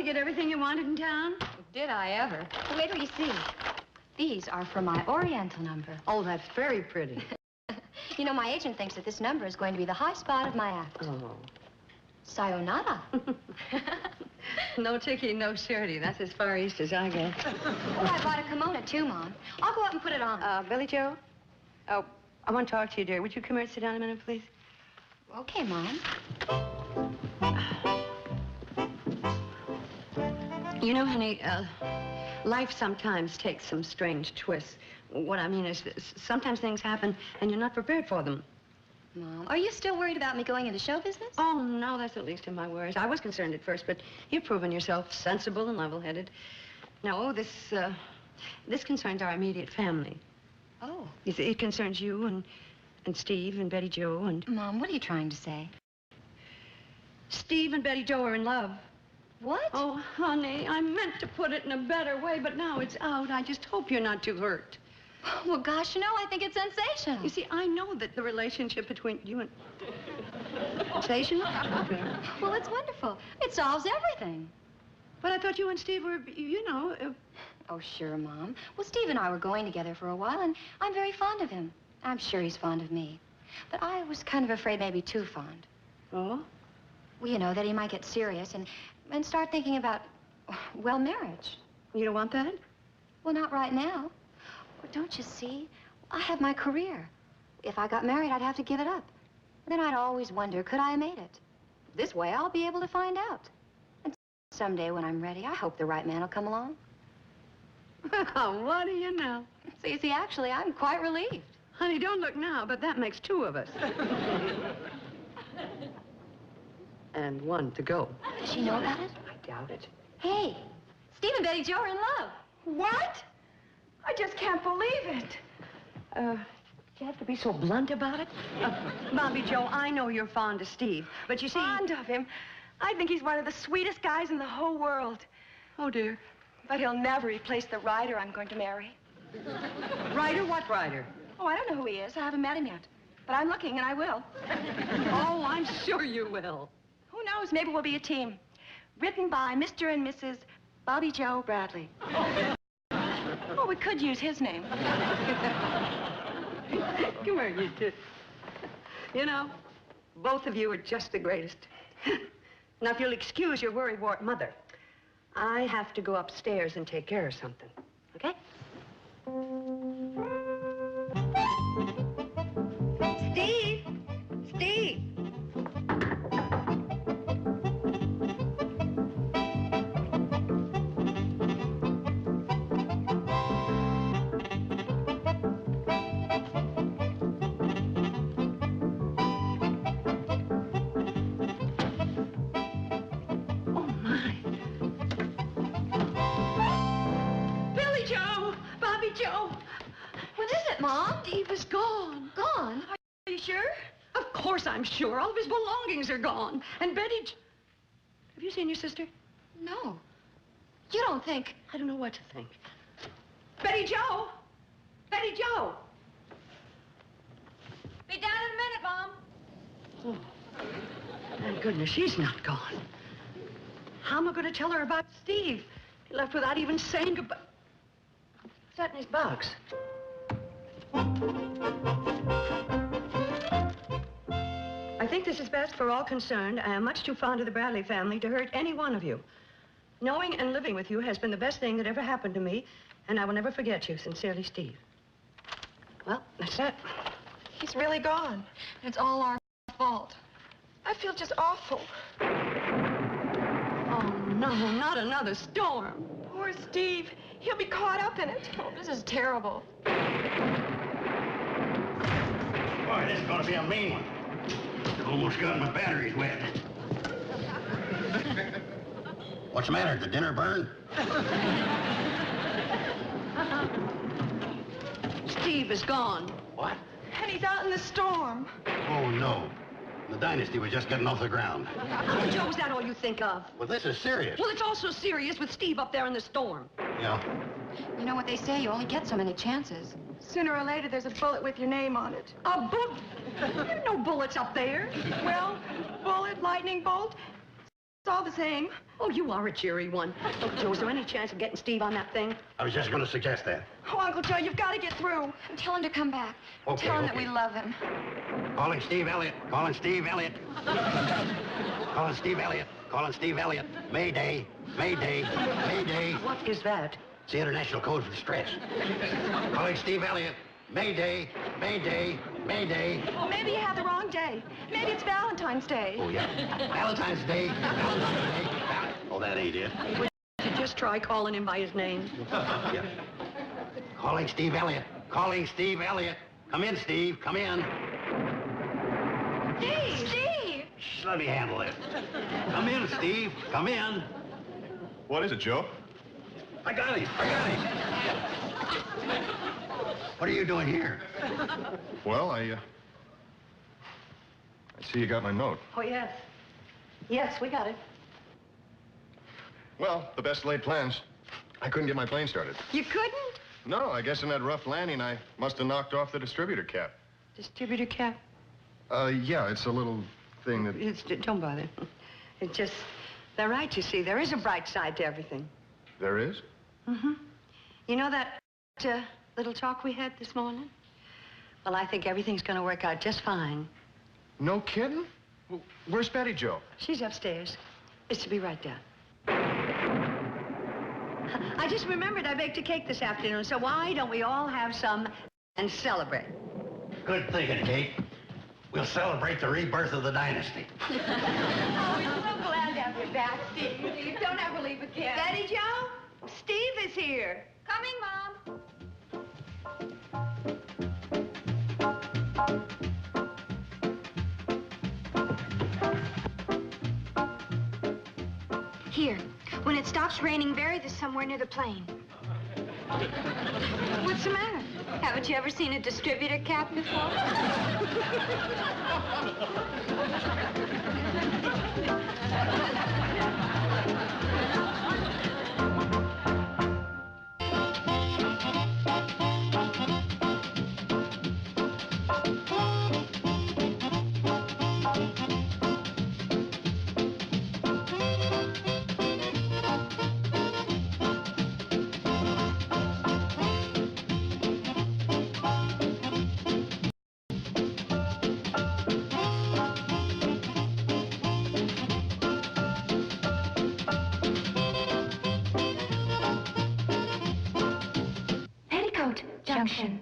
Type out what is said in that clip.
you get everything you wanted in town? Did I ever? Wait till you see. These are for my Oriental number. Oh, that's very pretty. You know, my agent thinks that this number is going to be the high spot of my act. Oh. Sayonara. No ticky, no shirty. That's as far east as I go. Oh, I bought a kimono, too, Mom. I'll go up and put it on. Billy Joe? Oh, I want to talk to you, dear. Would you come here and sit down a minute, please? Okay, Mom. You know, honey, life sometimes takes some strange twists. What I mean is, sometimes things happen and you're not prepared for them. Mom, are you still worried about me going into show business? Oh, no, that's the least of my worries. I was concerned at first, but you've proven yourself sensible and level-headed. No, this concerns our immediate family. Oh. It concerns you and Steve and Betty Jo and... Mom, what are you trying to say? Steve and Betty Jo are in love. What? Oh, honey, I meant to put it in a better way, but now it's out. I just hope you're not too hurt. Well, gosh, you know, I think it's sensational. You see, I know that the relationship between you and... Sensational? Well, it's wonderful. It solves everything. But I thought you and Steve were, you know... Oh, sure, Mom. Well, Steve and I were going together for a while, and I'm very fond of him. I'm sure he's fond of me. But I was kind of afraid maybe too fond. Oh? Well, you know, that he might get serious and start thinking about, well, marriage. You don't want that? Well, not right now. Well, don't you see? I have my career. If I got married, I'd have to give it up. Then I'd always wonder, could I have made it? This way, I'll be able to find out. And someday when I'm ready, I hope the right man will come along. Well, what do you know? So you see, actually, I'm quite relieved. Honey, don't look now, but that makes two of us. And one to go. Does she know about it? I doubt it. Hey, Steve and Betty Jo are in love. What? I just can't believe it. You have to be so blunt about it? Bobby Jo, I know you're fond of Steve, but you see... Fond of him? I think he's one of the sweetest guys in the whole world. Oh, dear. But he'll never replace the writer I'm going to marry. Writer? What writer? Oh, I don't know who he is. I haven't met him yet. But I'm looking, and I will. Oh, I'm sure you will. Who knows? Maybe we'll be a team. Written by Mr. and Mrs. Bobby Jo Bradley. Oh, we could use his name. Come here, you two. You know, both of you are just the greatest. Now, if you'll excuse your worry-wart mother, I have to go upstairs and take care of something, okay? Steve! Steve! Mom? Steve is gone. Gone? Are you sure? Of course I'm sure. All of his belongings are gone. And Betty... Have you seen your sister? No. You don't think... I don't know what to think. Betty Jo! Betty Jo! Be down in a minute, Mom. Oh, thank goodness she's not gone. How am I going to tell her about Steve? He left without even saying goodbye. What's that in his box? I think this is best for all concerned. I am much too fond of the Bradley family to hurt any one of you. Knowing and living with you has been the best thing that ever happened to me, and I will never forget you. Sincerely, Steve. Well, that's that. He's really gone. It's all our fault. I feel just awful. Oh, no, not another storm. Poor Steve. He'll be caught up in it. Oh, this is terrible. Boy, this is going to be a mean one. Almost got my batteries wet. What's the matter? Did the dinner burn? Steve is gone. What? And he's out in the storm. Oh, no. The dynasty was just getting off the ground. Oh, Joe, is that all you think of? Well, this is serious. Well, it's also serious with Steve up there in the storm. Yeah. You know what they say, you only get so many chances. Sooner or later, there's a bullet with your name on it. A bullet? There are no bullets up there. Well, bullet, lightning bolt, It's all the same. Oh, you are a cheery one. Look, Joe, is there any chance of getting Steve on that thing? I was just going to suggest that. Oh, Uncle Joe, you've got to get through. Tell him to come back. Okay, Tell him that okay. we love him. Calling Steve Elliott. Calling Steve Elliott. Calling Steve Elliott. Calling Steve Elliott. Mayday. Mayday. Mayday. What is that? It's the international code for stress. Calling Steve Elliott. Mayday. Mayday. Mayday. Oh, maybe you had the wrong day. Maybe it's Valentine's Day. Oh, yeah. Valentine's Day. Valentine's Day. Oh, that ain't it. Would you just try calling him by his name? Yeah. Calling Steve Elliott. Calling Steve Elliott. Come in, Steve. Come in. Steve! Steve! Shh, let me handle it. Come in, Steve. Come in. What is it, Joe? I got him. I got him. What are you doing here? Well, I see you got my note. Oh, yes. Yes, we got it. Well, the best laid plans. I couldn't get my plane started. You couldn't? No, I guess in that rough landing, I must have knocked off the distributor cap. Distributor cap? Yeah, it's a little thing that... Don't bother. It's just, they're right, you see. There is a bright side to everything. There is? Mm-hmm. You know that little talk we had this morning? Well, I think everything's going to work out just fine. No kidding? Well, where's Betty, Joe? She's upstairs. It's to be right down. I just remembered I baked a cake this afternoon, so why don't we all have some and celebrate? Good thinking, Kate. We'll celebrate the rebirth of the dynasty. Oh, we're so glad to have you back, Steve. Don't ever leave again. Betty Joe, Steve is here. Coming, Mom. Here. When it stops raining, bury this somewhere near the plane. What's the matter? Haven't you ever seen a distributor cap before? Petticoat Junction.